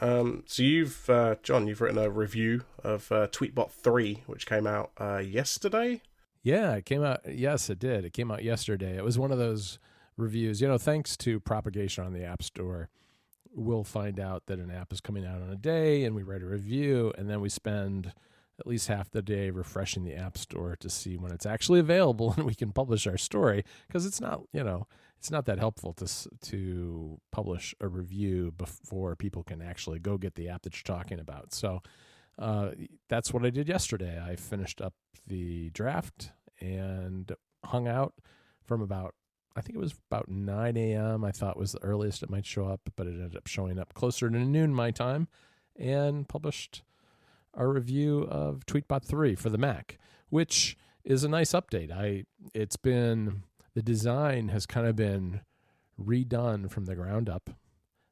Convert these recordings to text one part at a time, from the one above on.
So you've, John, you've written a review of Tweetbot 3, which came out yesterday. Yeah, it came out. Yes, it did. It came out yesterday. It was one of those reviews. Thanks to propagation on the App Store, we'll find out that an app is coming out on a day, and we write a review, and then we spend at least half the day refreshing the App Store to see when it's actually available, and we can publish our story, because it's not, it's not that helpful to publish a review before people can actually go get the app that you're talking about. So that's what I did yesterday. I finished up the draft and hung out from I think it was about 9 a.m. I thought was the earliest it might show up, but it ended up showing up closer to noon my time, and published our review of Tweetbot 3 for the Mac, which is a nice update. The design has kind of been redone from the ground up.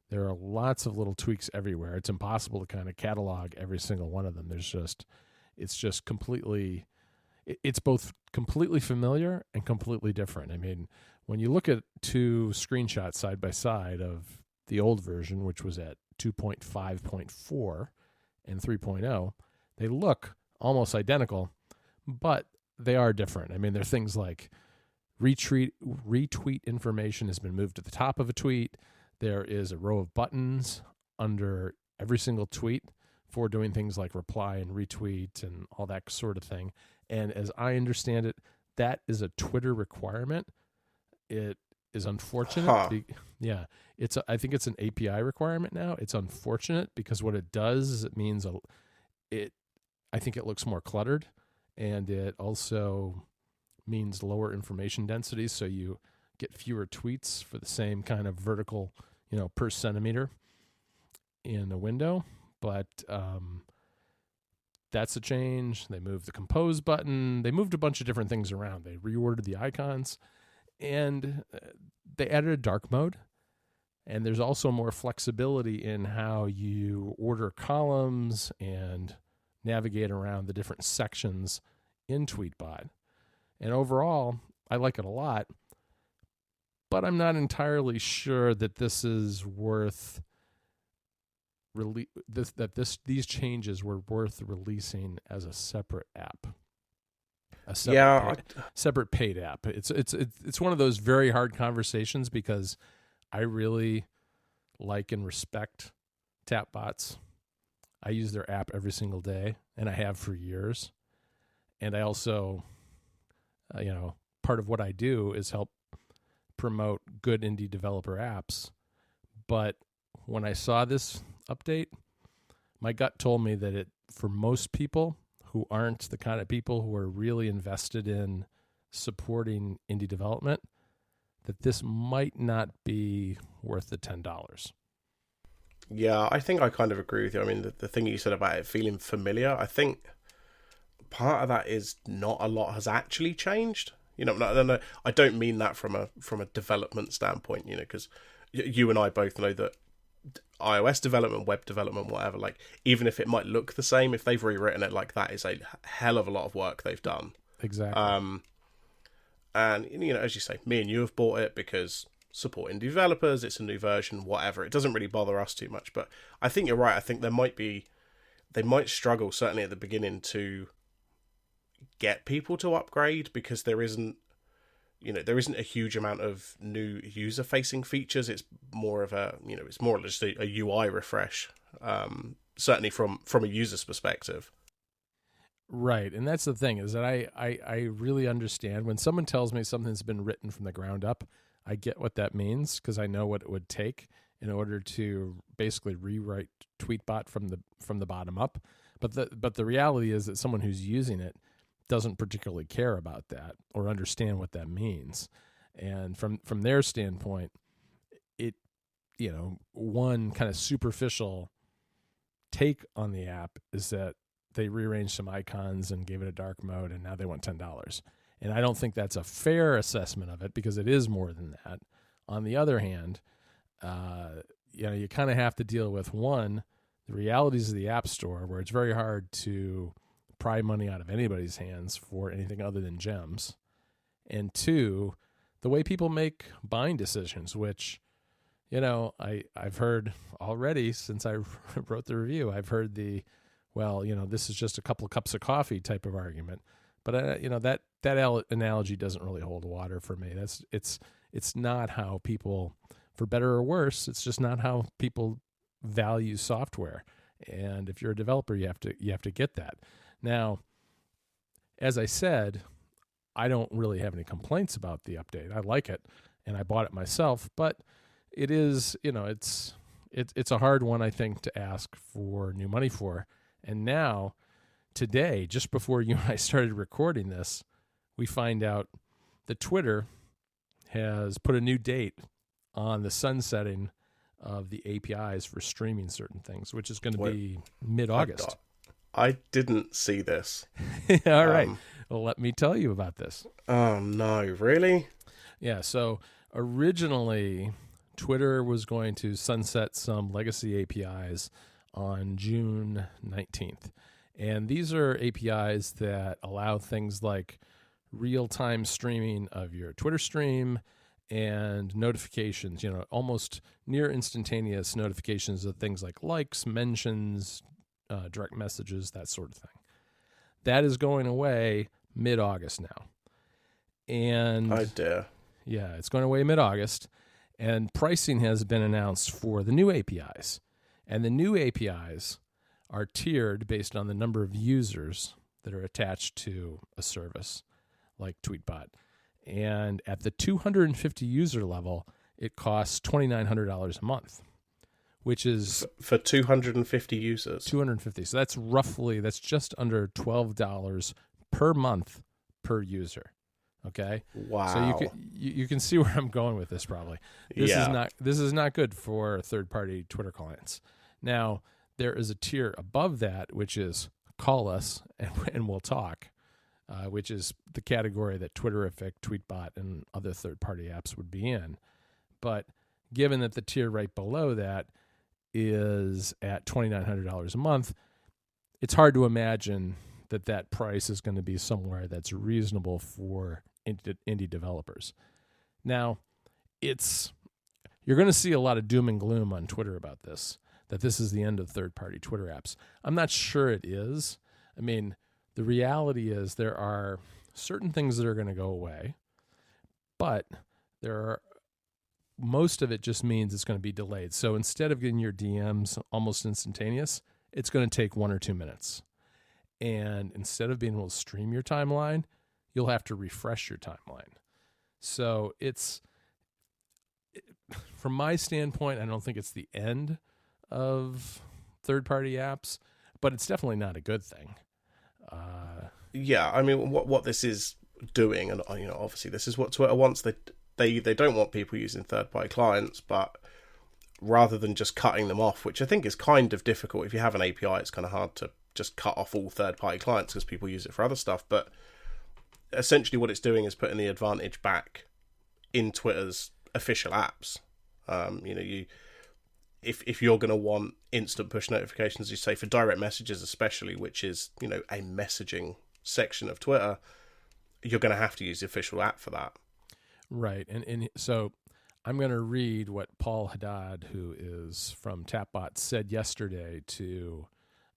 There are lots of little tweaks everywhere. It's impossible to kind of catalog every single one of them. It's both completely familiar and completely different. I mean, when you look at two screenshots side by side of the old version, which was at 2.5.4 and 3.0, they look almost identical, but they are different. I mean, there are things like retweet information has been moved to the top of a tweet. There is a row of buttons under every single tweet for doing things like reply and retweet and all that sort of thing. And as I understand it, that is a Twitter requirement. It is unfortunate. Huh. I think it's an API requirement now. It's unfortunate because what it does is it means I think it looks more cluttered, and it also means lower information density, so you get fewer tweets for the same kind of vertical, per centimeter in a window. But that's a change. They moved the compose button. They moved a bunch of different things around. They reordered the icons, and they added a dark mode. And there's also more flexibility in how you order columns and navigate around the different sections in Tweetbot. And overall, I like it a lot, but I'm not entirely sure that this is worth these changes were worth releasing as a separate app. Separate paid app. It's one of those very hard conversations because I really like and respect Tapbots. I use their app every single day, and I have for years. And I also, part of what I do is help promote good indie developer apps. But when I saw this update, my gut told me that for most people who aren't the kind of people who are really invested in supporting indie development, that this might not be worth the $10. Yeah, I think I kind of agree with you. I mean, the thing you said about it feeling familiar, I think part of that is not a lot has actually changed. No, I don't mean that from a development standpoint, because you and I both know that iOS development, web development, whatever, like, even if it might look the same, if they've rewritten it, like, that is a hell of a lot of work they've done. Exactly. And, as you say, me and you have bought it because supporting developers, it's a new version, whatever. It doesn't really bother us too much. But I think you're right. I think they might struggle, certainly at the beginning, to get people to upgrade because there isn't a huge amount of new user-facing features. It's more of it's more just a UI refresh, certainly from a user's perspective. Right, and that's the thing, is that I really understand when someone tells me something's been written from the ground up. I get what that means because I know what it would take in order to basically rewrite Tweetbot from the bottom up. But the reality is that someone who's using it doesn't particularly care about that or understand what that means. And from their standpoint, it, one kind of superficial take on the app is that they rearranged some icons and gave it a dark mode, and now they want $10. And I don't think that's a fair assessment of it because it is more than that. On the other hand, you kind of have to deal with, one, the realities of the App Store, where it's very hard to pry money out of anybody's hands for anything other than gems. And two, the way people make buying decisions, which, I've heard already since I wrote the review, I've heard this is just a couple of cups of coffee type of argument. But that analogy doesn't really hold water for me. It's not how people, for better or worse, it's just not how people value software. And if you're a developer, you have to get that. Now, as I said, I don't really have any complaints about the update. I like it, and I bought it myself. But it is, it's a hard one, I think, to ask for new money for. And now, today, just before you and I started recording this, we find out that Twitter has put a new date on the sunsetting of the APIs for streaming certain things, which is going to be mid-August. I didn't see this. All right. Well, let me tell you about this. Oh, no, really? Yeah, so originally, Twitter was going to sunset some legacy APIs on June 19th. And these are APIs that allow things like real-time streaming of your Twitter stream and notifications, almost near instantaneous notifications of things like likes, mentions, direct messages, that sort of thing. That is going away mid-August now. And oh dear. Yeah, it's going away mid-August. And pricing has been announced for the new APIs. And the new APIs are tiered based on the number of users that are attached to a service like Tweetbot. And at the 250 user level, it costs $2,900 a month, which is for 250 users. 250. So that's just under $12 per month per user. Okay. Wow. So you can see where I'm going with this. Probably this is not good for third-party Twitter clients. Now there is a tier above that, which is call us and we'll talk, which is the category that Twitterific, Tweetbot, and other third-party apps would be in. But given that the tier right below that is at $2,900 a month, it's hard to imagine that price is going to be somewhere that's reasonable for indie developers. Now, you're going to see a lot of doom and gloom on Twitter about this, that this is the end of third-party Twitter apps. I'm not sure it is. I mean, the reality is there are certain things that are going to go away, but most of it just means it's going to be delayed. So instead of getting your DMs almost instantaneous, it's going to take 1 or 2 minutes. And instead of being able to stream your timeline, you'll have to refresh your timeline. So from my standpoint, I don't think it's the end of third-party apps, but it's definitely not a good thing. Yeah, I mean, what this is doing, and obviously this is what Twitter wants. They don't want people using third-party clients, but rather than just cutting them off, which I think is kind of difficult. If you have an API, it's kind of hard to just cut off all third-party clients because people use it for other stuff. But essentially what it's doing is putting the advantage back in Twitter's official apps. If you're going to want instant push notifications, you say for direct messages especially, which is, a messaging section of Twitter, you're going to have to use the official app for that. Right. And so I'm going to read what Paul Haddad, who is from Tapbot, said yesterday to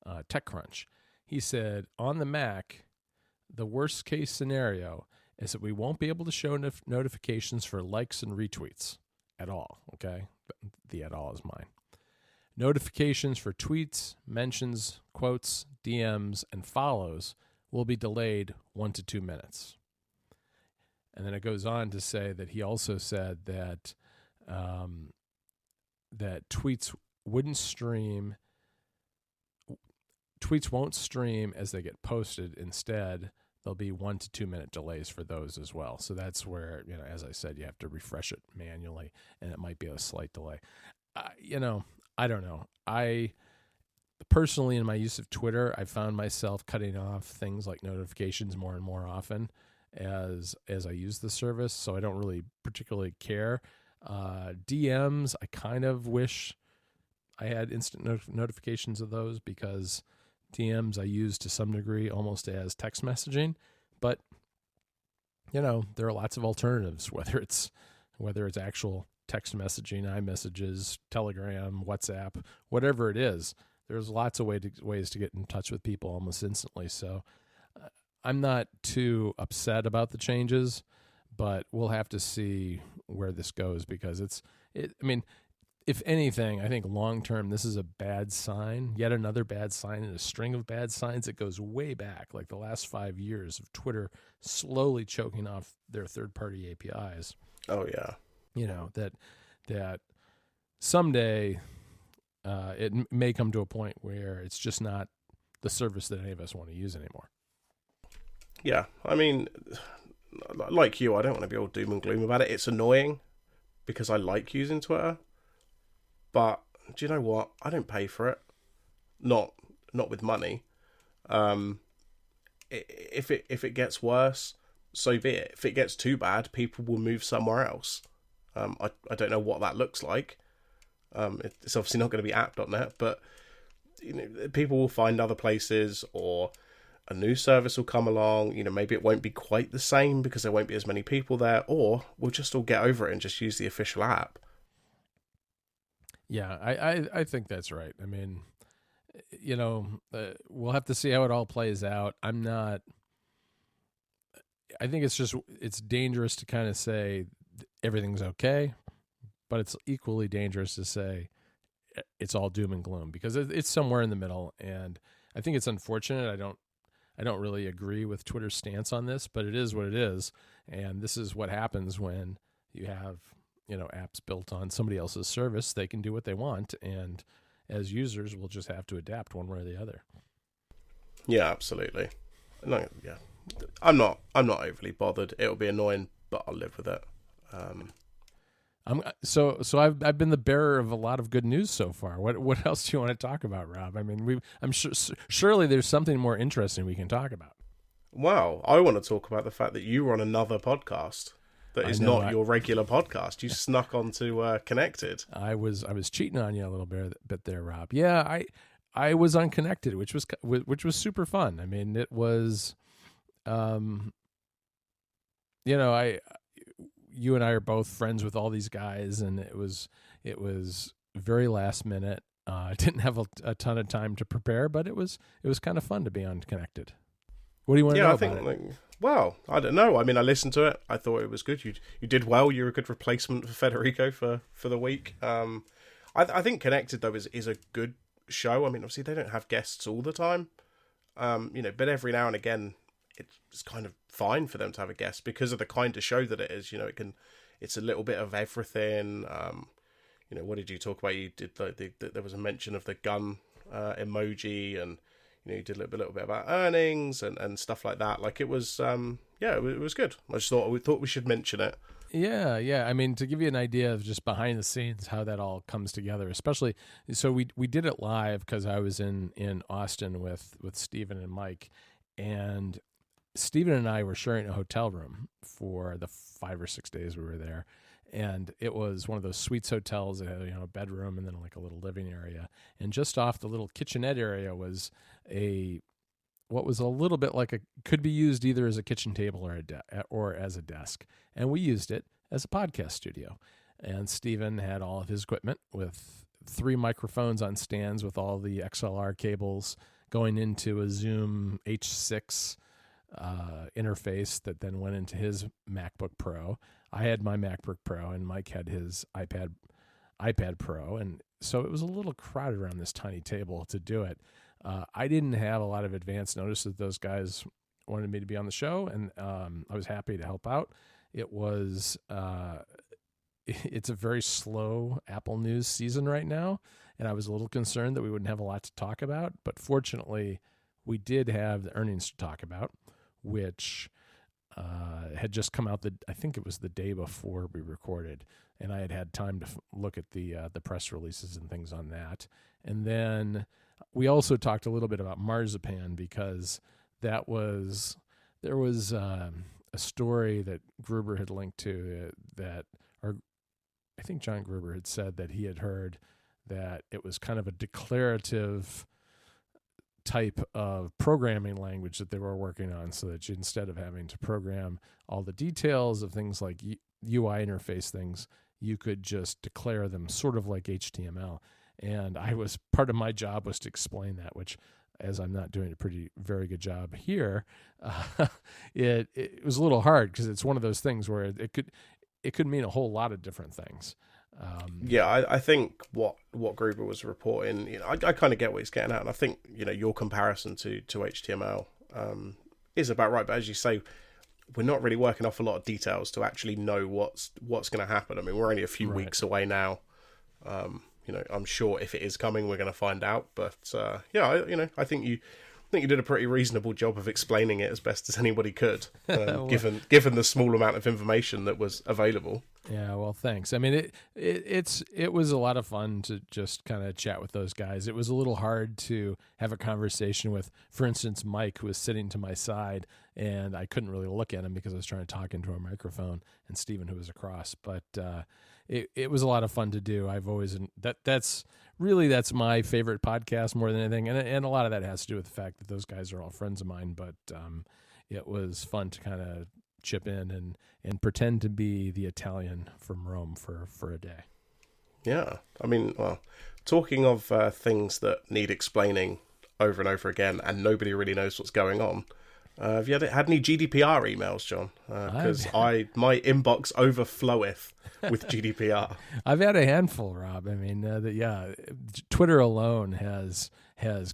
TechCrunch. He said, on the Mac, the worst case scenario is that we won't be able to show notifications for likes and retweets at all. Okay. The at all is mine. Notifications for tweets, mentions, quotes, DMs, and follows will be delayed 1 to 2 minutes. And then it goes on to say that he also said that that tweets won't stream as they get posted. Instead, there'll be 1 to 2 minute delays for those as well. So that's where, as I said, you have to refresh it manually, and it might be a slight delay. I don't know. I personally, in my use of Twitter, I found myself cutting off things like notifications more and more often as I use the service, so I don't really particularly care. DMs, I kind of wish I had instant notifications of those, because DMs I use to some degree almost as text messaging, but there are lots of alternatives, whether it's actual text messaging, iMessages, Telegram, WhatsApp, whatever it is. There's lots of ways to get in touch with people almost instantly. So I'm not too upset about the changes, but we'll have to see where this goes because I mean, if anything, I think long term, this is a bad sign, yet another bad sign in a string of bad signs that goes way back, like the last 5 years of Twitter slowly choking off their third-party APIs. Oh, yeah. You know, that someday it may come to a point where it's just not the service that any of us want to use anymore. Yeah, I mean, like you, I don't want to be all doom and gloom about it. It's annoying because I like using Twitter. But do you know what? I don't pay for it. Not with money. If it gets worse, so be it. If it gets too bad, people will move somewhere else. I don't know what that looks like. It's obviously not going to be app.net, but people will find other places, or a new service will come along. Maybe it won't be quite the same because there won't be as many people there, or we'll just all get over it and just use the official app. Yeah, I think that's right. I mean, we'll have to see how it all plays out. I think it's dangerous to kind of say everything's okay, but it's equally dangerous to say it's all doom and gloom because it's somewhere in the middle. And I think it's unfortunate. I don't really agree with Twitter's stance on this, but it is what it is. And this is what happens when you have apps built on somebody else's service. They can do what they want, and as users, we'll just have to adapt one way or the other. Yeah, absolutely. No, yeah, I'm not overly bothered. It'll be annoying, but I'll live with it. So I've been the bearer of a lot of good news so far. What else do you want to talk about, Rob? I mean, I'm sure surely there's something more interesting we can talk about. Wow, I want to talk about the fact that you were on another podcast. That is not your regular podcast. You snuck onto Connected. I was cheating on you a little bit there, Rob. Yeah, I was on Connected, which was super fun. I mean, it was, you and I are both friends with all these guys, and it was very last minute. I didn't have a ton of time to prepare, but it was kind of fun to be on Connected. What do you want to know about it? Well, I don't know. I mean, I listened to it. I thought it was good. You did well. You're a good replacement for Federico for the week. I think Connected, though, is a good show. I mean, obviously, they don't have guests all the time. But every now and again, it's kind of fine for them to have a guest because of the kind of show that it is. It's a little bit of everything. What did you talk about? You did there was a mention of the gun emoji, and you did a little bit about earnings and stuff like that. Like it was, it was good. I just thought we should mention it. Yeah. I mean, to give you an idea of just behind the scenes how that all comes together, especially so we did it live because I was in Austin with Steven and Mike, and Steven and I were sharing a hotel room for the 5 or 6 days we were there. And it was one of those suites hotels that had a bedroom and then like a little living area. And just off the little kitchenette area was what was a little bit like could be used either as a kitchen table or as a desk. And we used it as a podcast studio. And Steven had all of his equipment with 3 microphones on stands with all the XLR cables going into a Zoom H6 interface that then went into his MacBook Pro. I had my MacBook Pro, and Mike had his iPad Pro, and so it was a little crowded around this tiny table to do it. I didn't have a lot of advance notice that those guys wanted me to be on the show, and I was happy to help out. It was it's a very slow Apple News season right now, and I was a little concerned that we wouldn't have a lot to talk about, but fortunately, we did have the earnings to talk about, which had just come out. I think it was the day before we recorded, and I had time to look at the press releases and things on that. And then we also talked a little bit about marzipan because there was a story that Gruber had linked to or I think John Gruber had said that he had heard that it was kind of a declarative type of programming language that they were working on, so that instead of having to program all the details of things like UI interface things, you could just declare them sort of like HTML. And part of my job was to explain that, which, as I'm not doing a very good job here, it was a little hard because it's one of those things where it could mean a whole lot of different things. I think what Gruber was reporting, I kind of get what he's getting at, and I think your comparison to HTML is about right. But as you say, we're not really working off a lot of details to actually know what's going to happen. I mean, we're only a few weeks away now. I'm sure if it is coming, we're going to find out. But I think you did a pretty reasonable job of explaining it as best as anybody could, given the small amount of information that was available. Yeah, well, thanks. I mean, it was a lot of fun to just kind of chat with those guys. It was a little hard to have a conversation with, for instance, Mike, who was sitting to my side, and I couldn't really look at him because I was trying to talk into a microphone, and Stephen, who was across. But it was a lot of fun to do. I've always that's my favorite podcast more than anything, and a lot of that has to do with the fact that those guys are all friends of mine. But it was fun to kind of chip in and pretend to be the Italian from Rome for a day. Yeah, I mean, well, talking of things that need explaining over and over again, and nobody really knows what's going on. Have you had any GDPR emails, John? Because my inbox overfloweth with GDPR. I've had a handful, Rob. I mean, Twitter alone has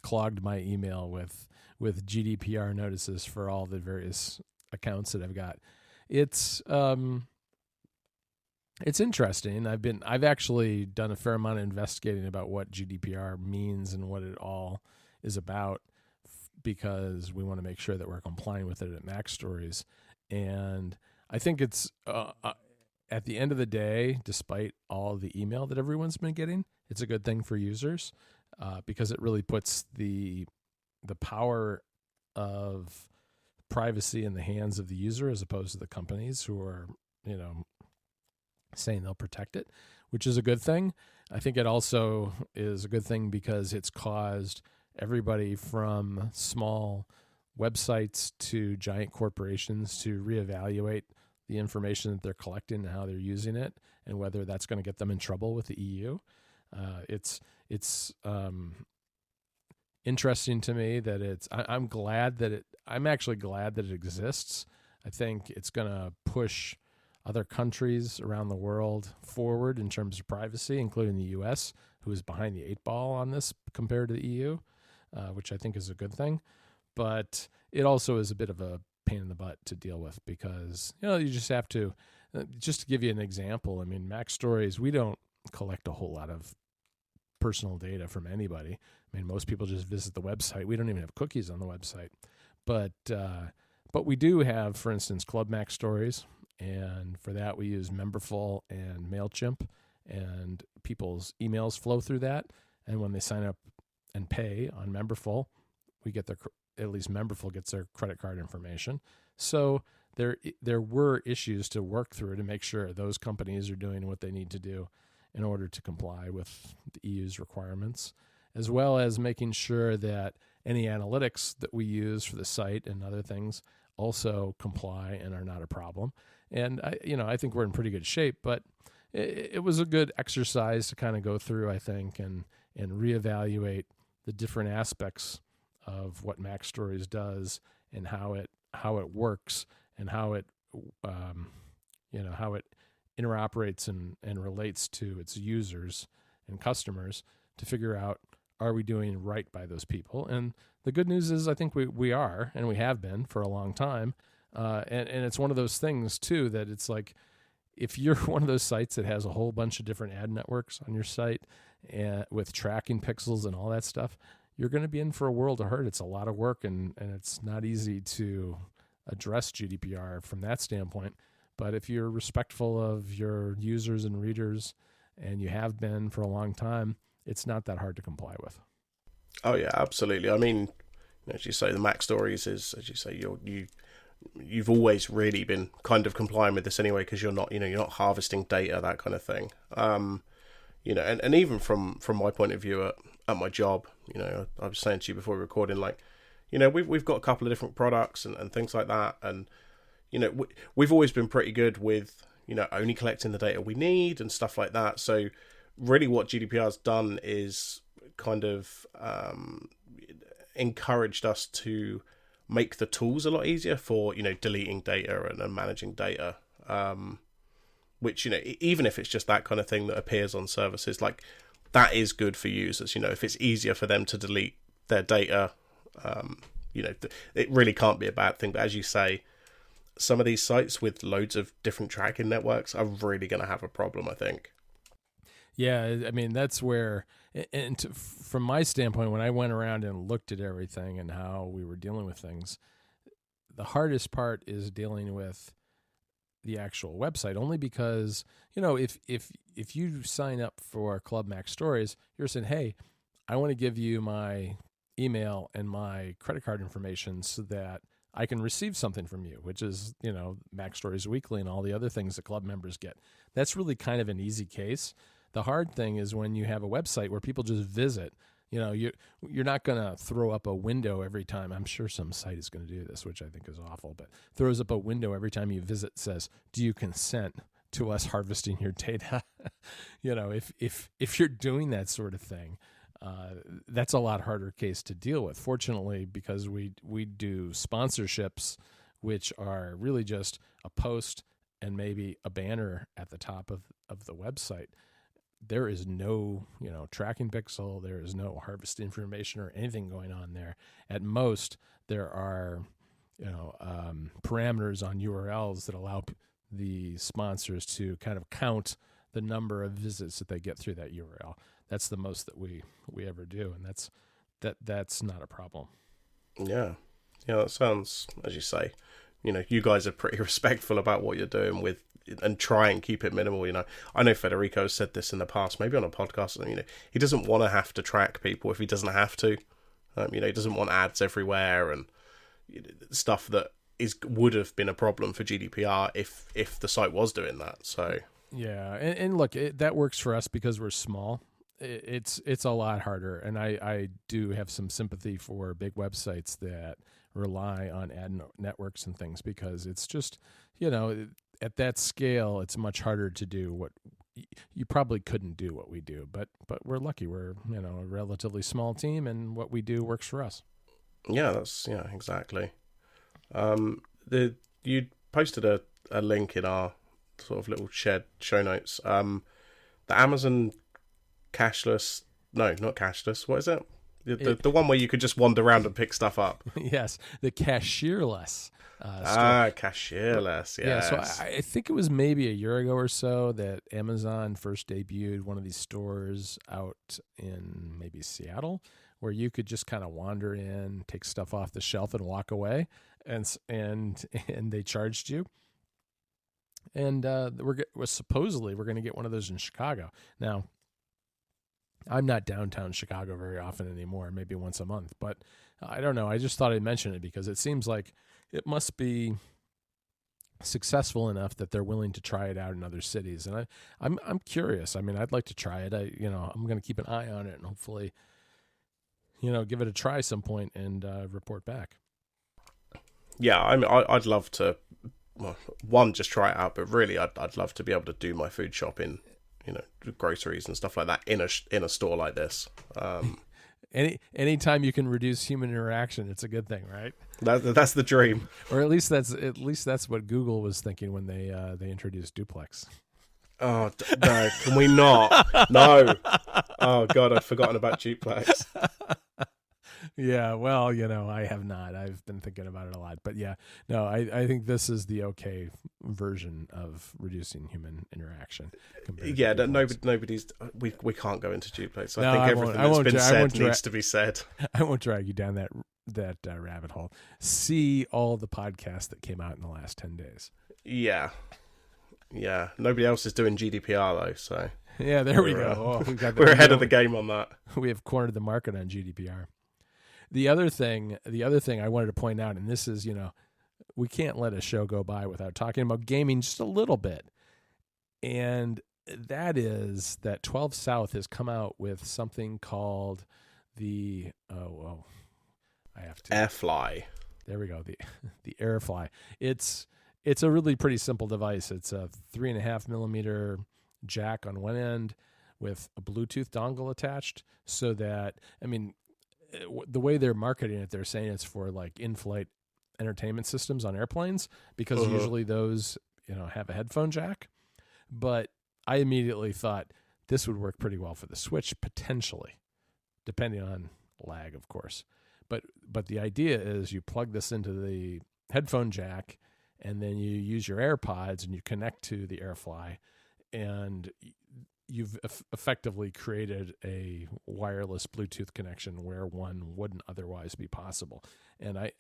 clogged my email with GDPR notices for all the various accounts that I've got. It's interesting. I've actually done a fair amount of investigating about what GDPR means and what it all is about, because we want to make sure that we're complying with it at Mac Stories. And I think it's at the end of the day, despite all the email that everyone's been getting, it's a good thing for users because it really puts the power of privacy in the hands of the user as opposed to the companies who are, saying they'll protect it, which is a good thing. I think it also is a good thing because it's caused everybody from small websites to giant corporations to reevaluate the information that they're collecting and how they're using it, and whether that's going to get them in trouble with the EU. It's interesting to me that I'm actually glad that it exists. I think it's going to push other countries around the world forward in terms of privacy, including the U.S., who is behind the 8-ball on this compared to the EU, which I think is a good thing. But it also is a bit of a pain in the butt to deal with because, you just have to, just to give you an example, I mean, Mac Stories, we don't collect a whole lot of personal data from anybody. I mean, most people just visit the website. We don't even have cookies on the website. But we do have, for instance, Club Mac Stories, and for that we use Memberful and MailChimp, and people's emails flow through that. And when they sign up and pay on Memberful, we get at least Memberful gets their credit card information. So there were issues to work through to make sure those companies are doing what they need to do in order to comply with the EU's requirements, as well as making sure that any analytics that we use for the site and other things also comply and are not a problem. And I think we're in pretty good shape, but it was a good exercise to kind of go through, I think, and reevaluate the different aspects of what Mac Stories does and how it works and how it interoperates and relates to its users and customers to figure out, are we doing right by those people? And the good news is I think we are, and we have been for a long time. And it's one of those things, too, that it's like if you're one of those sites that has a whole bunch of different ad networks on your site and with tracking pixels and all that stuff, you're going to be in for a world of hurt. It's a lot of work, and it's not easy to address GDPR from that standpoint. But if you're respectful of your users and readers, and you have been for a long time, it's not that hard to comply with. Oh yeah, absolutely. I mean, as you say, the Mac Stories is, as you say, you've always really been kind of complying with this anyway, because you're not harvesting data, that kind of thing. And even from my point of view at my job, I was saying to you before we were recording, like, we've got a couple of different products and things like that, and we've always been pretty good with only collecting the data we need and stuff like that. So really what GDPR's done is kind of encouraged us to make the tools a lot easier for, deleting data and managing data. Which, even if it's just that kind of thing that appears on services, like that is good for users. If it's easier for them to delete their data, it really can't be a bad thing. But as you say, some of these sites with loads of different tracking networks are really going to have a problem, I think. Yeah, I mean, that's where, from my standpoint, when I went around and looked at everything and how we were dealing with things, the hardest part is dealing with the actual website, only because, if you sign up for Club Mac Stories, you're saying, hey, I want to give you my email and my credit card information so that I can receive something from you, which is, Mac Stories Weekly and all the other things that club members get. That's really kind of an easy case. The hard thing is when you have a website where people just visit. You're not going to throw up a window every time. I'm sure some site is going to do this, which I think is awful, but throws up a window every time you visit, says, do you consent to us harvesting your data? If you're doing that sort of thing, that's a lot harder case to deal with. Fortunately, because we do sponsorships, which are really just a post and maybe a banner at the top of the website, there is no, tracking pixel. There is no harvest information or anything going on there. At most, there are, parameters on URLs that allow the sponsors to kind of count the number of visits that they get through that URL. That's the most that we ever do, and that's not a problem. Yeah, that sounds, as you say, you guys are pretty respectful about what you're doing with. And try and keep it minimal. I know Federico has said this in the past, maybe on a podcast. He doesn't want to have to track people if he doesn't have to. He doesn't want ads everywhere and stuff that would have been a problem for GDPR if the site was doing that. So yeah, and look, that works for us because we're small. It's a lot harder, and I do have some sympathy for big websites that rely on ad networks and things, because it's just at that scale, it's much harder to do what you probably couldn't do what we do, but we're lucky. We're, a relatively small team, and what we do works for us. Yeah, exactly. You posted a link in our sort of little shared show notes. The Amazon cashless, no, not cashless. What is it? The one where you could just wander around and pick stuff up. Yes, the cashierless. Cashierless, yes. Yeah, so I think it was maybe a year ago or so that Amazon first debuted one of these stores out in maybe Seattle, where you could just kind of wander in, take stuff off the shelf, and walk away, and they charged you. And supposedly we're going to get one of those in Chicago. Now, I'm not downtown Chicago very often anymore, maybe once a month, but I don't know. I just thought I'd mention it because it seems like it must be successful enough that they're willing to try it out in other cities. And I'm curious. I mean, I'd like to try it. I'm going to keep an eye on it and hopefully, give it a try some point and report back. Yeah, I'd love to, just try it out, but really I'd love to be able to do my food shopping, groceries and stuff like that in a store like this. Anytime you can reduce human interaction, it's a good thing, right? That's the dream. Or at least that's what Google was thinking when they introduced Duplex. Oh no! Can we not? No. Oh God, I'd forgotten about Duplex. Yeah, well, I have not. I've been thinking about it a lot, but yeah, no, I think this is the okay version of reducing human interaction. Yeah, nobody's. We can't go into Duplex. So no, I think everything that's been said needs to be said. I won't drag you down that rabbit hole. See all the podcasts that came out in the last 10 days. Yeah. Nobody else is doing GDPR though, so yeah, there we go. We're ahead of the game on that. We have cornered the market on GDPR. The other thing I wanted to point out, and this is, we can't let a show go by without talking about gaming just a little bit. And that is that 12 South has come out with something called the Airfly. There we go. The Airfly. It's It's a really pretty simple device. It's a 3.5 millimeter jack on one end with a Bluetooth dongle attached, so that, I mean, the way they're marketing it, they're saying it's for like in-flight entertainment systems on airplanes, because usually those, have a headphone jack. But I immediately thought this would work pretty well for the Switch, potentially, depending on lag, of course. But the idea is you plug this into the headphone jack, and then you use your AirPods and you connect to the AirFly, and you've effectively created a wireless Bluetooth connection where one wouldn't otherwise be possible. And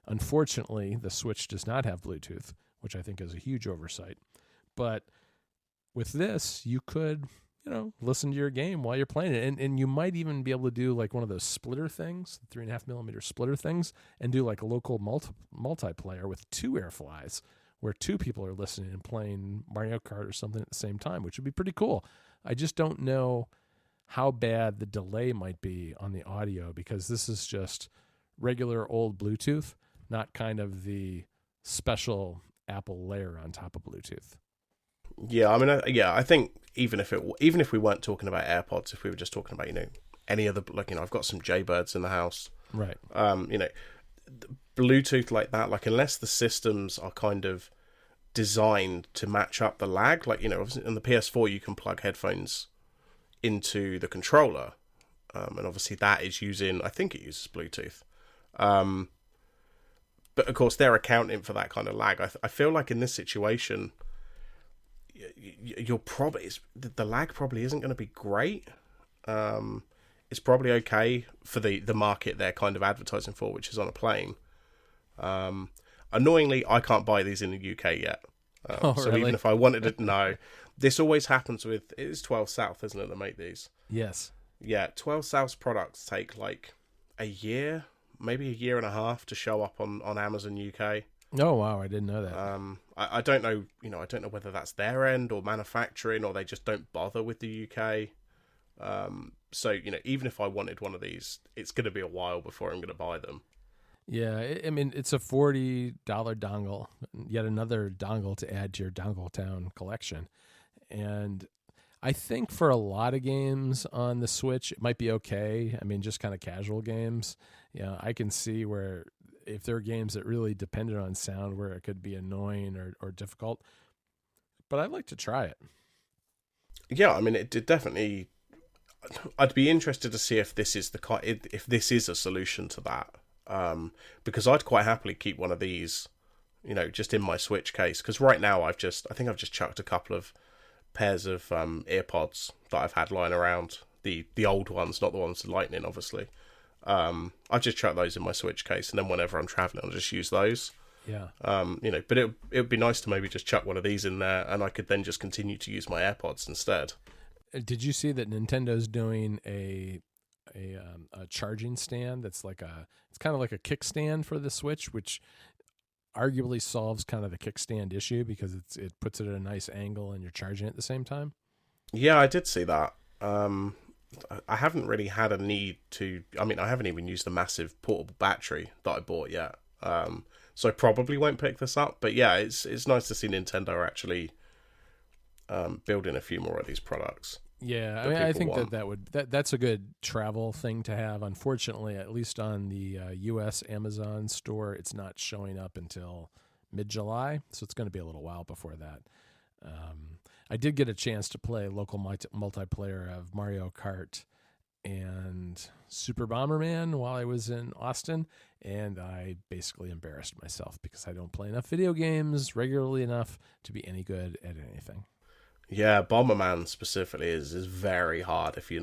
unfortunately, the Switch does not have Bluetooth, which I think is a huge oversight. But with this, you could, listen to your game while you're playing it. And you might even be able to do like one of those splitter things, 3.5 millimeter splitter things, and do like a local multiplayer with two AirFlies, where two people are listening and playing Mario Kart or something at the same time, which would be pretty cool. I just don't know how bad the delay might be on the audio, because this is just regular old Bluetooth, not kind of the special Apple layer on top of Bluetooth. Yeah, I mean, I think even if we weren't talking about AirPods, if we were just talking about any other, like, I've got some Jaybirds in the house, right? Bluetooth like that, like, unless the systems are kind of designed to match up the lag, like, obviously on the PS4 you can plug headphones into the controller, and obviously that is I think it uses Bluetooth, but of course they're accounting for that kind of lag. I feel like in this situation, the lag probably isn't going to be great. It's probably okay for the market they're kind of advertising for, which is on a plane. Annoyingly, I can't buy these in the UK yet. So really? Even if I wanted it, no. This always happens with, it is 12 South, isn't it, that make these? Yes. Yeah, 12 South's products take like a year, maybe a year and a half to show up on Amazon UK. Oh, wow, I didn't know that. I don't know, I don't know whether that's their end or manufacturing, or they just don't bother with the UK. So, even if I wanted one of these, it's going to be a while before I'm going to buy them. Yeah, I mean, it's a $40 dongle, yet another dongle to add to your Dongle Town collection. And I think for a lot of games on the Switch, it might be okay. I mean, just kind of casual games. Yeah, I can see where if there are games that really depended on sound, where it could be annoying or difficult. But I'd like to try it. Yeah, I mean, it definitely. I'd be interested to see if this is a solution to that. Because I'd quite happily keep one of these, just in my Switch case. Because right now I think I've just chucked a couple of pairs of earpods that I've had lying around, the old ones, not the ones with Lightning, obviously. I've just chucked those in my Switch case, and then whenever I'm traveling, I'll just use those. Yeah. But it would be nice to maybe just chuck one of these in there, and I could then just continue to use my AirPods instead. Did you see that Nintendo's doing a charging stand it's kind of like a kickstand for the Switch, which arguably solves kind of the kickstand issue, because it puts it at a nice angle and you're charging at the same time? Yeah, I did see that. I haven't really had a need to. I mean, I haven't even used the massive portable battery that I bought yet. So I probably won't pick this up. But yeah, it's nice to see Nintendo actually building a few more of these products. Yeah, I mean, I think that's a good travel thing to have. Unfortunately, at least on the U.S. Amazon store, it's not showing up until mid-July, so it's going to be a little while before that. I did get a chance to play local multiplayer of Mario Kart and Super Bomberman while I was in Austin, and I basically embarrassed myself because I don't play enough video games regularly enough to be any good at anything. Yeah, Bomberman specifically is very hard if you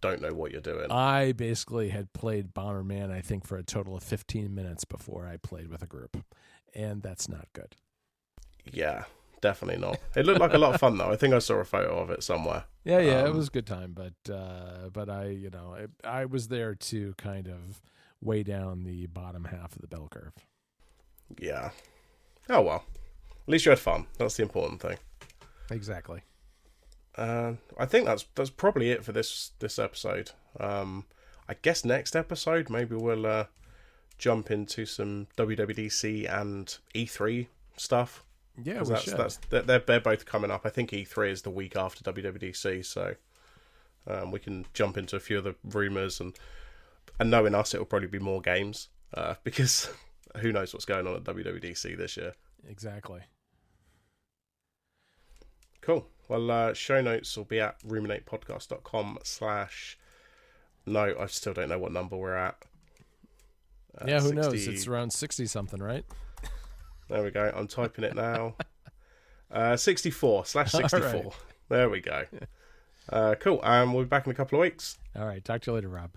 don't know what you're doing. I basically had played Bomberman, I think, for a total of 15 minutes before I played with a group, and that's not good. Yeah, definitely not. It looked like a lot of fun though. I think I saw a photo of it somewhere. Yeah, it was a good time, but I was there to kind of weigh down the bottom half of the bell curve. Yeah. Oh well, at least you had fun. That's the important thing. Exactly. I think that's probably it for this episode. I guess next episode maybe we'll jump into some WWDC and E3 stuff. Yeah, we should. They're both coming up. I think E3 is the week after WWDC, so we can jump into a few of the rumours, and knowing us, it'll probably be more games because who knows what's going on at WWDC this year. Exactly. Cool. Well, show notes will be at ruminatepodcast.com/ No, I still don't know what number we're at. Yeah, who knows? It's around 60-something, right? There we go. I'm typing it now. 64/64. Right. There we go. Cool. We'll be back in a couple of weeks. All right. Talk to you later, Rob.